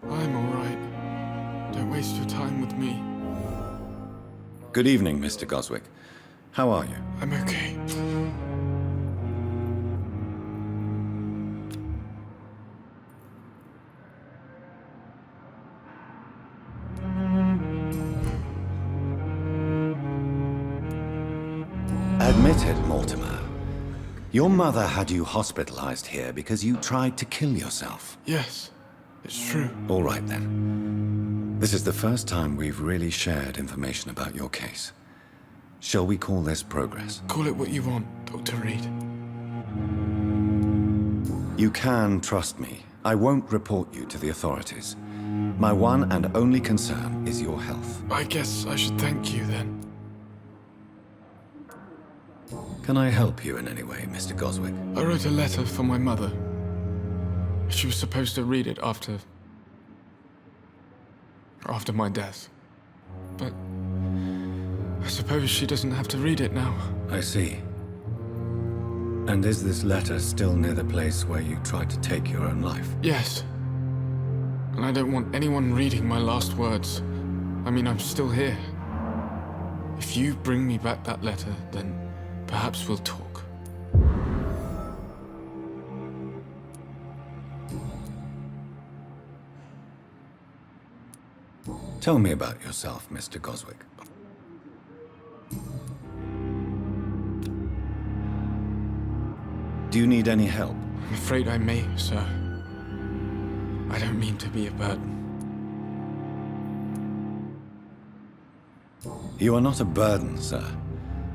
I'm all right. Don't waste your time with me. Good evening, Mr. Goswick. How are you? I'm okay. Admit it, Mortimer. Your mother had you hospitalized here because you tried to kill yourself. Yes, it's true. All right, then. This is the first time we've really shared information about your case. Shall we call this progress? Call it what you want, Dr. Reed. You can trust me. I won't report you to the authorities. My one and only concern is your health. I guess I should thank you then. Can I help you in any way, Mr. Goswick? I wrote a letter for my mother. She was supposed to read it after my death. But I suppose she doesn't have to read it now. I see. And is this letter still near the place where you tried to take your own life? Yes. And I don't want anyone reading my last words. I mean, I'm still here. If you bring me back that letter, then perhaps we'll talk. Tell me about yourself, Mr. Goswick. Do you need any help? I'm afraid I may, sir. I don't mean to be a burden. You are not a burden, sir.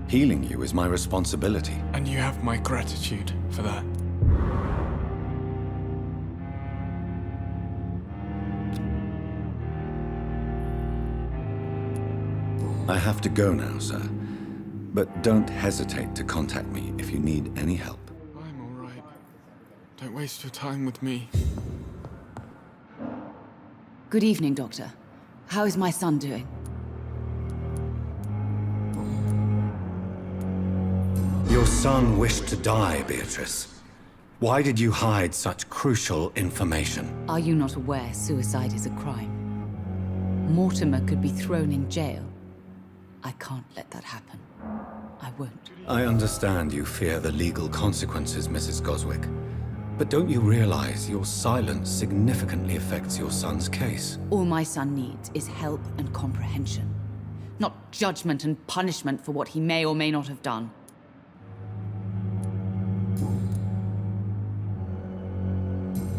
Healing you is my responsibility. And you have my gratitude for that. I have to go now, sir. But don't hesitate to contact me if you need any help. I'm all right. Don't waste your time with me. Good evening, Doctor. How is my son doing? Your son wished to die, Beatrice. Why did you hide such crucial information? Are you not aware suicide is a crime? Mortimer could be thrown in jail. I can't let that happen. I won't. I understand you fear the legal consequences, Mrs. Goswick. But don't you realize your silence significantly affects your son's case? All my son needs is help and comprehension. Not judgment and punishment for what he may or may not have done.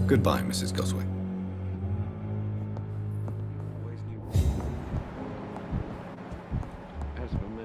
Goodbye, Mrs. Goswick. As for me.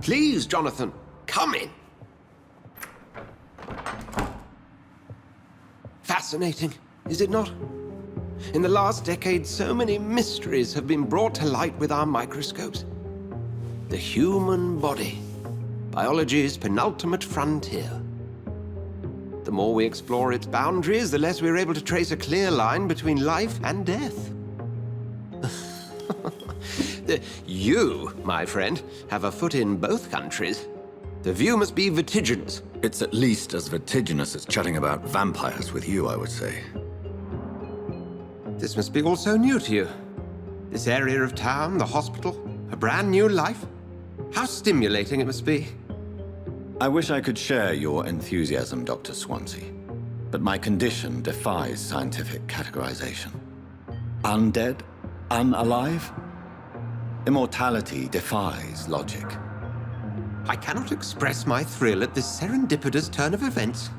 Please, Jonathan, come in. Fascinating, is it not? In the last decade, so many mysteries have been brought to light with our microscopes. The human body, biology's penultimate frontier. The more we explore its boundaries, the less we're able to trace a clear line between life and death. You, my friend, have a foot in both countries. The view must be vertiginous. It's at least as vertiginous as chatting about vampires with you, I would say. This must be all so new to you. This area of town, the hospital, a brand new life. How stimulating it must be. I wish I could share your enthusiasm, Dr. Swansea, but my condition defies scientific categorization. Undead? Unalive? Immortality defies logic. I cannot express my thrill at this serendipitous turn of events.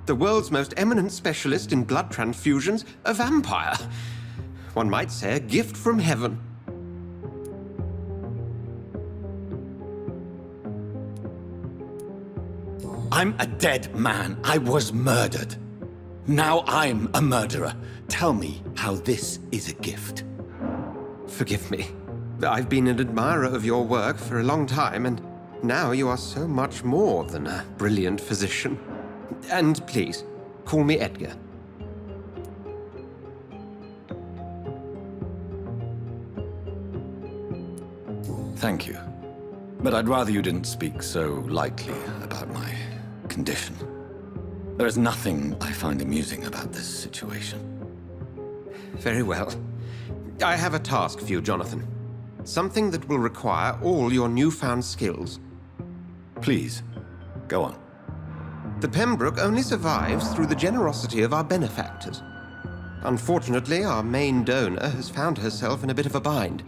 The world's most eminent specialist in blood transfusions, a vampire. One might say a gift from heaven. I'm a dead man. I was murdered. Now I'm a murderer. Tell me how this is a gift. Forgive me. I've been an admirer of your work for a long time, and now you are so much more than a brilliant physician. And please, call me Edgar. Thank you. But I'd rather you didn't speak so lightly about my condition. There is nothing I find amusing about this situation. Very well. I have a task for you, Jonathan. Something that will require all your newfound skills. Please, go on. The Pembroke only survives through the generosity of our benefactors. Unfortunately, our main donor has found herself in a bit of a bind.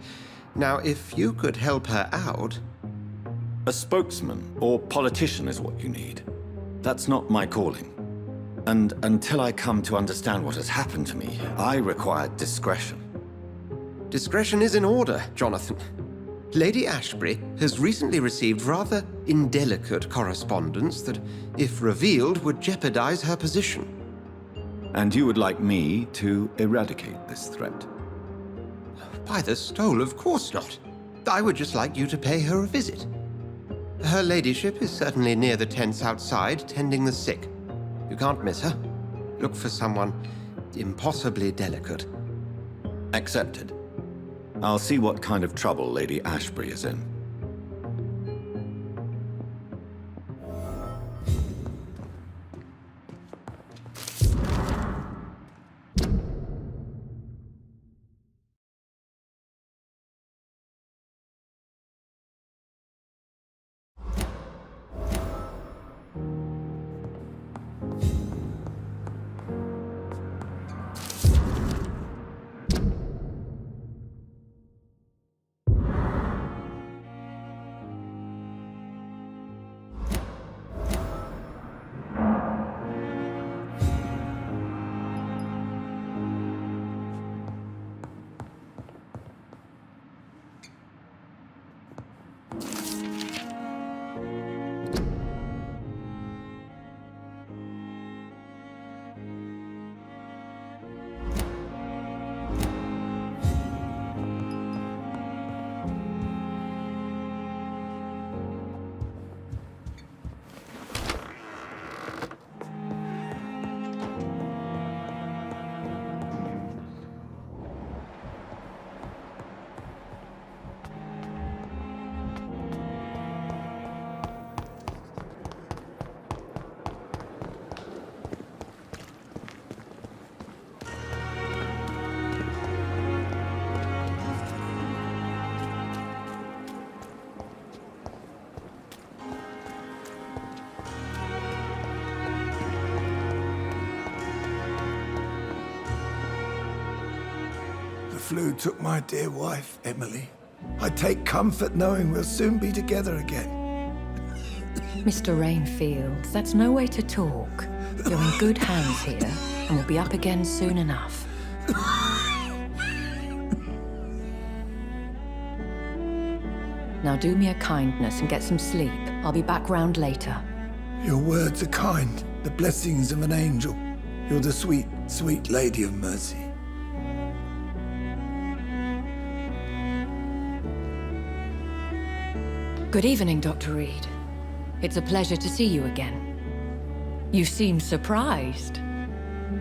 Now, if you could help her out... A spokesman or politician is what you need. That's not my calling. And until I come to understand what has happened to me, I require discretion. Discretion is in order, Jonathan. Lady Ashbury has recently received rather indelicate correspondence that, if revealed, would jeopardize her position. And you would like me to eradicate this threat? By the stole, of course not. I would just like you to pay her a visit. Her ladyship is certainly near the tents outside, tending the sick. You can't miss her. Look for someone impossibly delicate. Accepted. I'll see what kind of trouble Lady Ashbury is in. The flu took my dear wife, Emily. I take comfort knowing we'll soon be together again. Mr. Rainfield, that's no way to talk. You're in good hands here, and we'll be up again soon enough. Now do me a kindness and get some sleep. I'll be back round later. Your words are kind, the blessings of an angel. You're the sweet, sweet Lady of Mercy. Good evening, Dr. Reed. It's a pleasure to see you again. You seem surprised.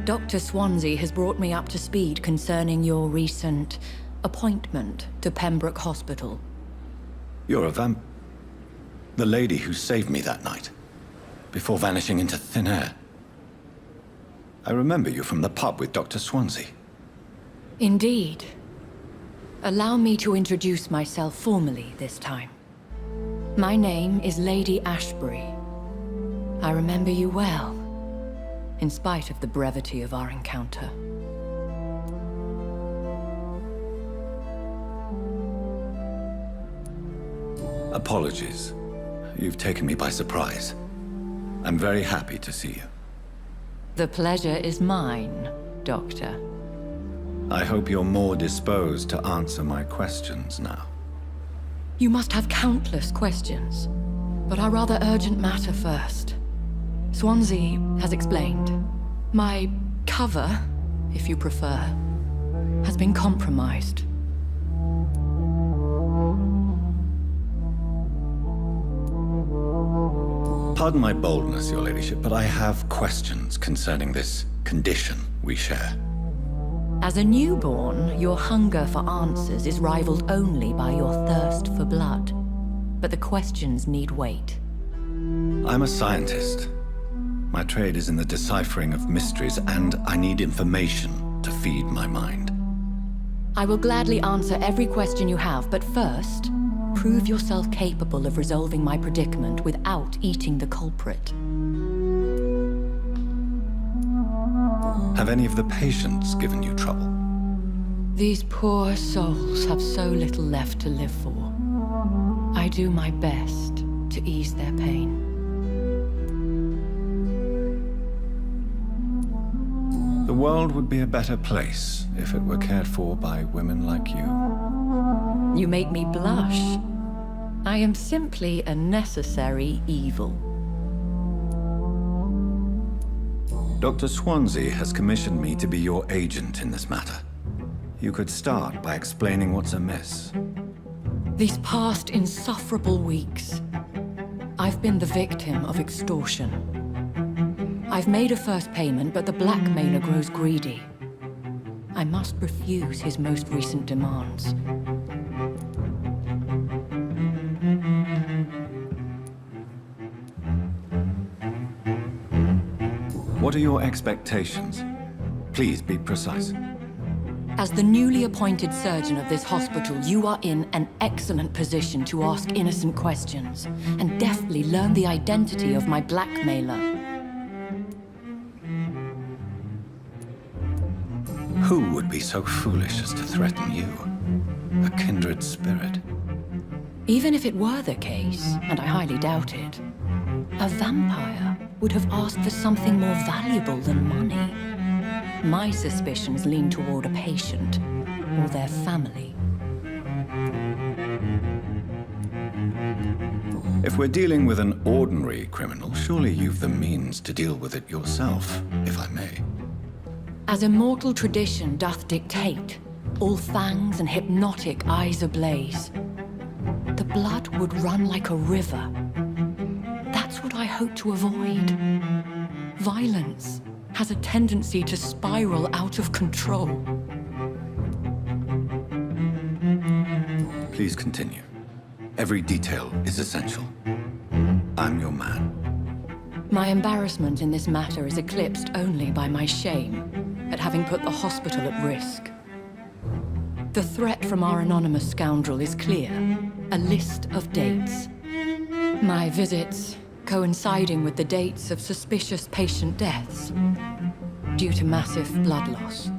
Dr. Swansea has brought me up to speed concerning your recent appointment to Pembroke Hospital. You're a the lady who saved me that night, before vanishing into thin air. I remember you from the pub with Dr. Swansea. Indeed. Allow me to introduce myself formally this time. My name is Lady Ashbury. I remember you well, in spite of the brevity of our encounter. Apologies. You've taken me by surprise. I'm very happy to see you. The pleasure is mine, Doctor. I hope you're more disposed to answer my questions now. You must have countless questions, but our rather urgent matter first. Swansea has explained. My cover, if you prefer, has been compromised. Pardon my boldness, Your Ladyship, but I have questions concerning this condition we share. As a newborn, your hunger for answers is rivaled only by your thirst for blood. But the questions need wait. I'm a scientist. My trade is in the deciphering of mysteries, and I need information to feed my mind. I will gladly answer every question you have, but first, prove yourself capable of resolving my predicament without eating the culprit. Have any of the patients given you trouble? These poor souls have so little left to live for. I do my best to ease their pain. The world would be a better place if it were cared for by women like you. You make me blush. I am simply a necessary evil. Dr. Swansea has commissioned me to be your agent in this matter. You could start by explaining what's amiss. These past insufferable weeks, I've been the victim of extortion. I've made a first payment, but the blackmailer grows greedy. I must refuse his most recent demands. What are your expectations? Please be precise. As the newly appointed surgeon of this hospital, you are in an excellent position to ask innocent questions and deftly learn the identity of my blackmailer. Who would be so foolish as to threaten you? A kindred spirit. Even if it were the case, and I highly doubt it, a vampire would have asked for something more valuable than money. My suspicions lean toward a patient or their family. If we're dealing with an ordinary criminal, surely you've the means to deal with it yourself, if I may. As immortal tradition doth dictate, all fangs and hypnotic eyes ablaze, the blood would run like a river. That's what I hope to avoid. Violence has a tendency to spiral out of control. Please continue. Every detail is essential. I'm your man. My embarrassment in this matter is eclipsed only by my shame at having put the hospital at risk. The threat from our anonymous scoundrel is clear. A list of dates. My visits coinciding with the dates of suspicious patient deaths due to massive blood loss.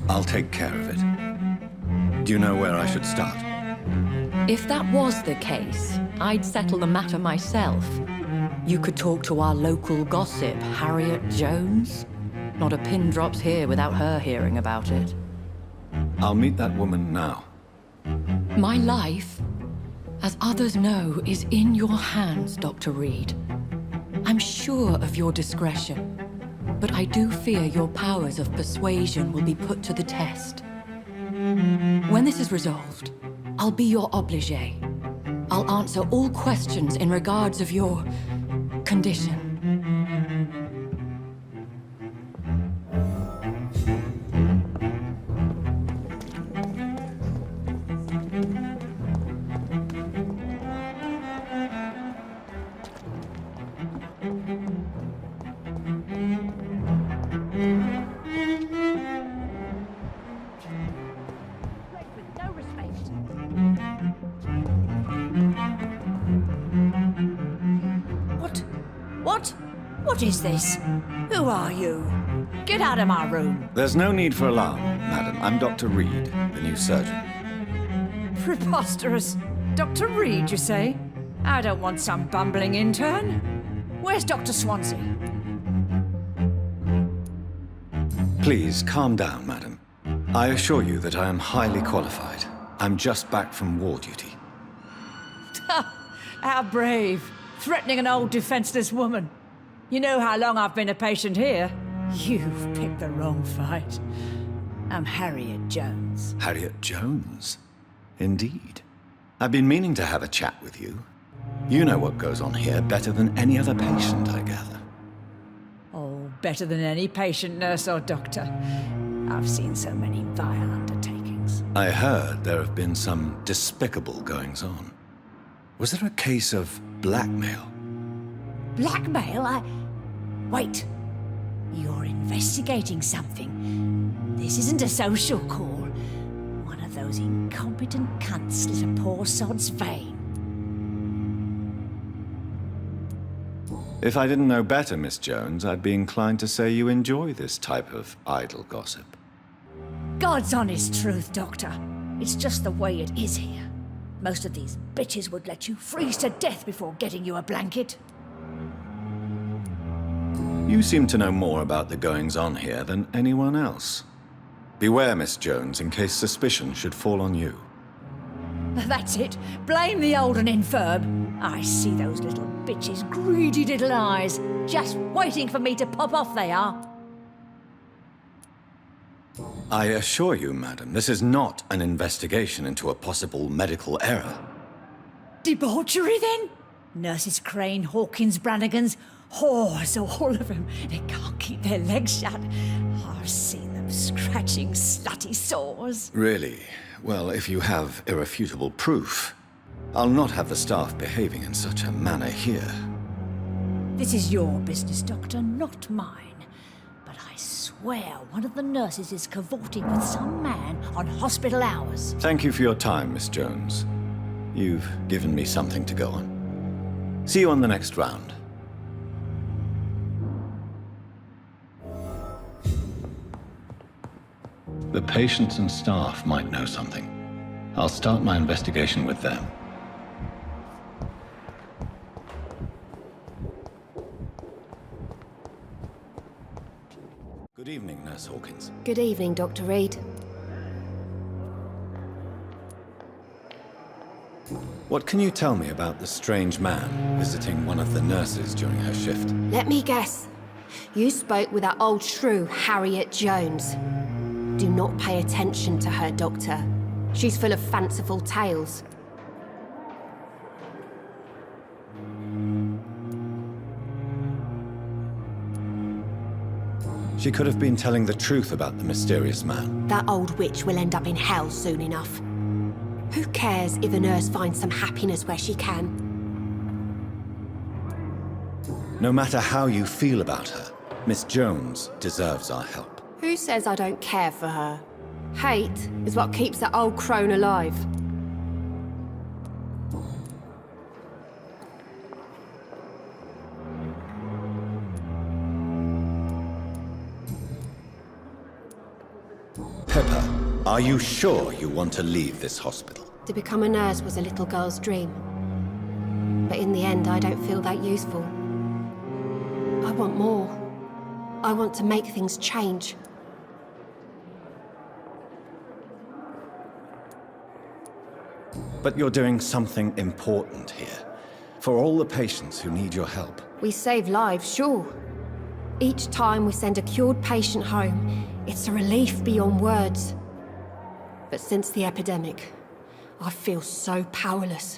I'll take care of it. Do you know where I should start? If that was the case, I'd settle the matter myself. You could talk to our local gossip, Harriet Jones. Not a pin drops here without her hearing about it. I'll meet that woman now. My life, as others know, is in your hands, Dr. Reed. I'm sure of your discretion, but I do fear your powers of persuasion will be put to the test. When this is resolved, I'll be your obligé. I'll answer all questions in regards of your condition. What is this? Who are you? Get out of my room. There's no need for alarm, madam. I'm Dr. Reed, the new surgeon. Preposterous. Dr. Reed, you say? I don't want some bumbling intern. Where's Dr. Swansea? Please, calm down, madam. I assure you that I am highly qualified. I'm just back from war duty. How brave. Threatening an old defenseless woman. You know how long I've been a patient here? You've picked the wrong fight. I'm Harriet Jones. Harriet Jones? Indeed. I've been meaning to have a chat with you. You know what goes on here better than any other patient, I gather. Oh, better than any patient, nurse or doctor. I've seen so many vile undertakings. I heard there have been some despicable goings-on. Was there a case of blackmail? Blackmail? Wait. You're investigating something. This isn't a social call. One of those incompetent cunts slit a poor sod's vein. If I didn't know better, Miss Jones, I'd be inclined to say you enjoy this type of idle gossip. God's honest truth, Doctor. It's just the way it is here. Most of these bitches would let you freeze to death before getting you a blanket. You seem to know more about the goings-on here than anyone else. Beware, Miss Jones, in case suspicion should fall on you. That's it. Blame the old and infirm. I see those little bitches' greedy little eyes. Just waiting for me to pop off, they are. I assure you, madam, this is not an investigation into a possible medical error. Debauchery, then? Nurses Crane, Hawkins, Brannigans, whores, all of them. They can't keep their legs shut. I've seen them scratching slutty sores. Really? Well, if you have irrefutable proof, I'll not have the staff behaving in such a manner here. This is your business, Doctor, not mine. But I swear one of the nurses is cavorting with some man on hospital hours. Thank you for your time, Miss Jones. You've given me something to go on. See you on the next round. The patients and staff might know something. I'll start my investigation with them. Good evening, Nurse Hawkins. Good evening, Dr. Reed. What can you tell me about the strange man visiting one of the nurses during her shift? Let me guess. You spoke with that old shrew, Harriet Jones. Do not pay attention to her, Doctor. She's full of fanciful tales. She could have been telling the truth about the mysterious man. That old witch will end up in hell soon enough. Who cares if a nurse finds some happiness where she can? No matter how you feel about her, Miss Jones deserves our help. Who says I don't care for her? Hate is what keeps that old crone alive. Pepper, are you sure you want to leave this hospital? To become a nurse was a little girl's dream. But in the end, I don't feel that useful. I want more. I want to make things change. But you're doing something important here. For all the patients who need your help. We save lives, sure. Each time we send a cured patient home, it's a relief beyond words. But since the epidemic, I feel so powerless.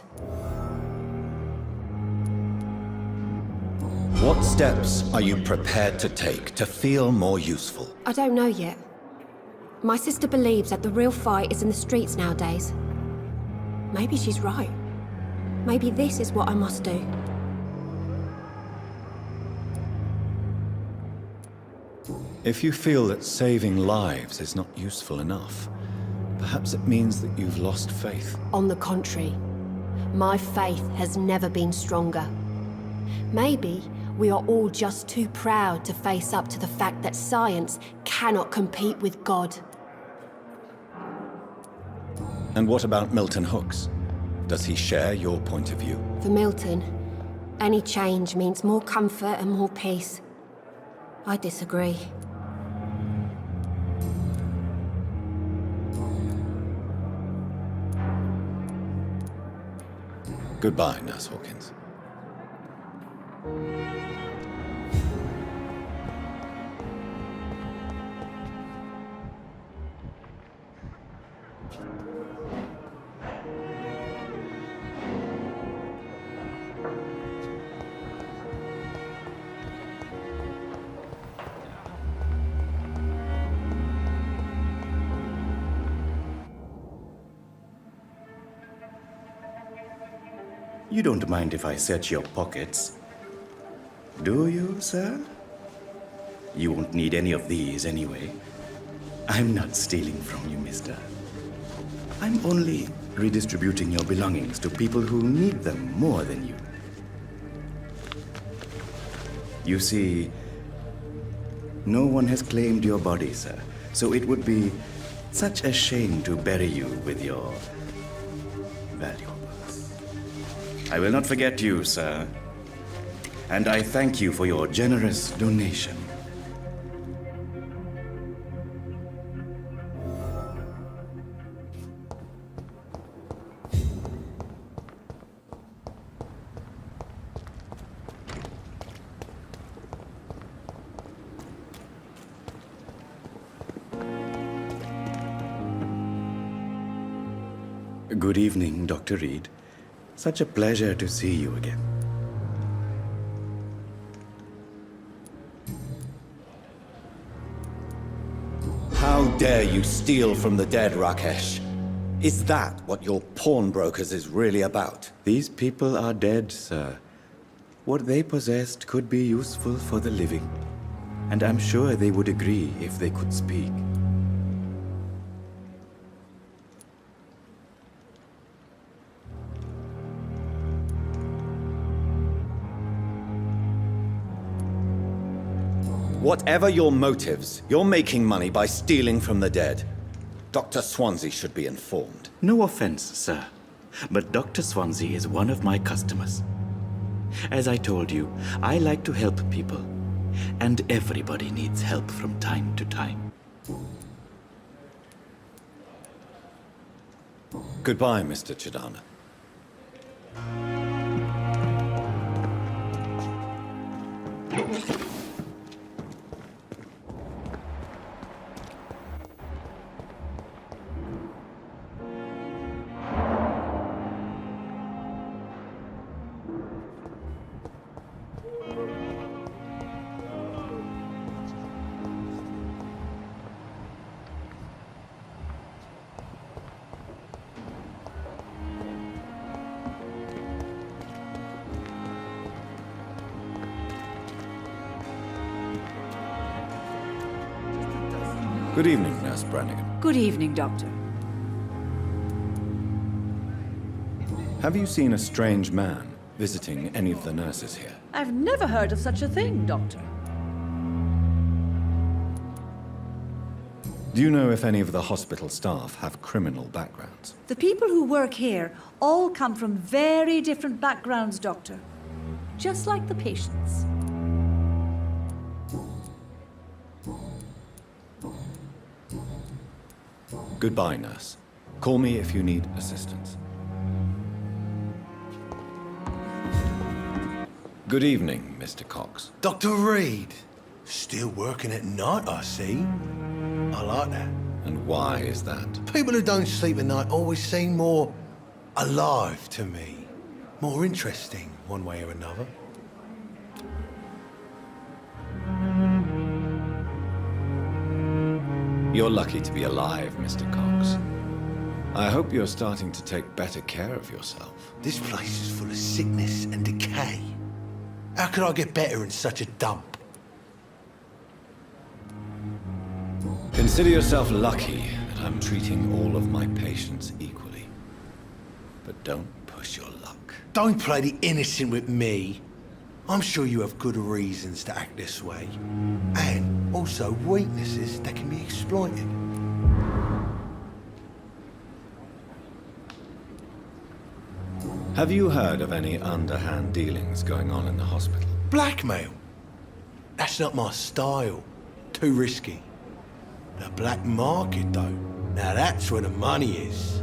What steps are you prepared to take to feel more useful? I don't know yet. My sister believes that the real fight is in the streets nowadays. Maybe she's right. Maybe this is what I must do. If you feel that saving lives is not useful enough, perhaps it means that you've lost faith. On the contrary, my faith has never been stronger. Maybe we are all just too proud to face up to the fact that science cannot compete with God. And what about Milton Hooks? Does he share your point of view? For Milton, any change means more comfort and more peace. I disagree. Goodbye, Nurse Hawkins. You don't mind if I search your pockets, do you, sir? You won't need any of these anyway. I'm not stealing from you, mister. I'm only redistributing your belongings to people who need them more than you. You see, no one has claimed your body, sir, so it would be such a shame to bury you with your valuables. I will not forget you, sir. And I thank you for your generous donation. Good evening, Dr. Reed. Such a pleasure to see you again. How dare you steal from the dead, Rakesh? Is that what your pawnbrokers is really about? These people are dead, sir. What they possessed could be useful for the living. And I'm sure they would agree if they could speak. Whatever your motives, you're making money by stealing from the dead. Dr. Swansea should be informed. No offense, sir, but Dr. Swansea is one of my customers. As I told you, I like to help people, and everybody needs help from time to time. Goodbye, Mr. Chidana. Good evening, Nurse Brannigan. Good evening, Doctor. Have you seen a strange man visiting any of the nurses here? I've never heard of such a thing, Doctor. Do you know if any of the hospital staff have criminal backgrounds? The people who work here all come from very different backgrounds, Doctor. Just like the patients. Goodbye, nurse. Call me if you need assistance. Good evening, Mr. Cox. Dr. Reed. Still working at night, I see. I like that. And why is that? People who don't sleep at night always seem more alive to me. More interesting, one way or another. You're lucky to be alive, Mr. Cox. I hope you're starting to take better care of yourself. This place is full of sickness and decay. How could I get better in such a dump? Consider yourself lucky that I'm treating all of my patients equally. But don't push your luck. Don't play the innocent with me. I'm sure you have good reasons to act this way. And also weaknesses that can be exploited. Have you heard of any underhand dealings going on in the hospital? Blackmail? That's not my style. Too risky. The black market, though. Now that's where the money is.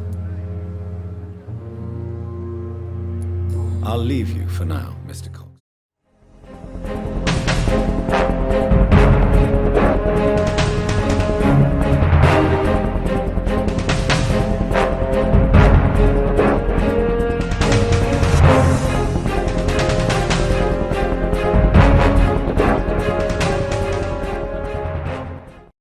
I'll leave you for now, Mr. Cox.